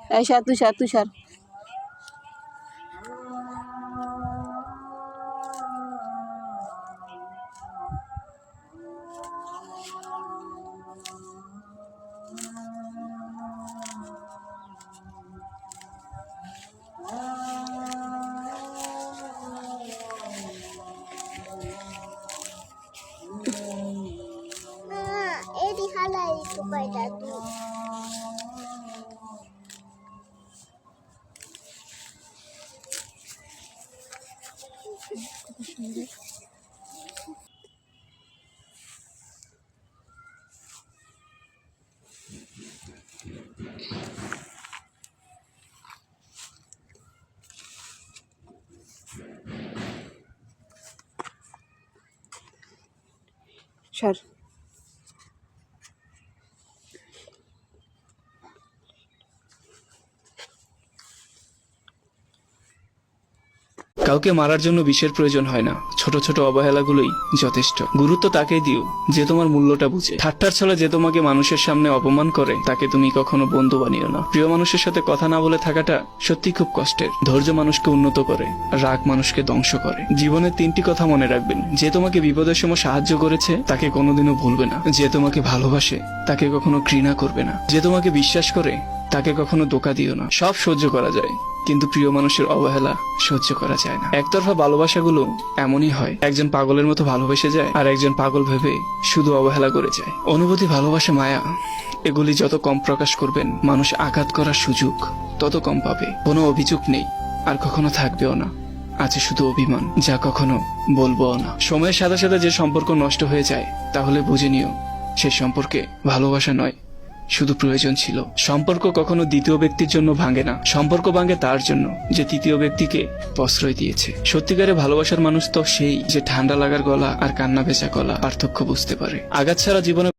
তুষার তুষার তুষার এদি খালাই তো কয়টা তুই সর কাউকে মারার জন্য বিষের প্রয়োজন হয় না, ছোট ছোট অবহেলাগুলোই যথেষ্ট। গুরুত্ব তাকেই দিও যে তোমার মূল্যটা বুঝে। ঠাট্টার ছলে যে তোমাকে মানুষের সামনে অপমান করে তাকে তুমি কখনো বন্ধু বানিও না। প্রিয় মানুষের সাথে কথা না বলে থাকাটা সত্যি খুব কষ্টের। ধৈর্য মানুষকে উন্নত করে, রাগ মানুষকে ধ্বংস করে। জীবনের 3টি কথা মনে রাখবেন: যে তোমাকে বিপদের সময় সাহায্য করেছে তাকে কোনোদিনও ভুলবে না, যে তোমাকে ভালোবাসে তাকে কখনো ঘৃণা করবে না, যে তোমাকে বিশ্বাস করে তাকে কখনো ধোঁকা দিও না। সব সহ্য করা যায়, কিন্তু প্রিয় মানুষের অবহেলা সহ্য করা যায় না। একতরফা ভালোবাসাগুলো এমনই হয়, একজন পাগলের মতো ভালোবেসে যায় আর একজন পাগল ভেবে শুধু অবহেলা করে যায়। অনুভূতি, ভালোবাসা, মায়া এগুলি যত কম প্রকাশ করবেন, মানুষ আঘাত করার সুযোগ তত কম পাবে। কোনো অভিযোগ নেই, আর কখনো থাকবেও না। আছে শুধু অভিমান, যা কখনো বলবো না। সময়ের সাথে সাথে যে সম্পর্ক নষ্ট হয়ে যায়, তাহলে বুঝে নিও সে সম্পর্কে ভালোবাসা নয়, শুধু প্রয়োজন ছিল। সম্পর্ক কখনো দ্বিতীয় ব্যক্তির জন্য ভাঙে না, সম্পর্ক ভাঙে তার জন্য যে তৃতীয় ব্যক্তিকে প্রশ্রয় দিয়েছে। সত্যিকারে ভালোবাসার মানুষ তো সেই যে ঠান্ডা লাগার গলা আর কান্না ভেজা গলা পার্থক্য বুঝতে পারে। আঘাত ছাড়া জীবনে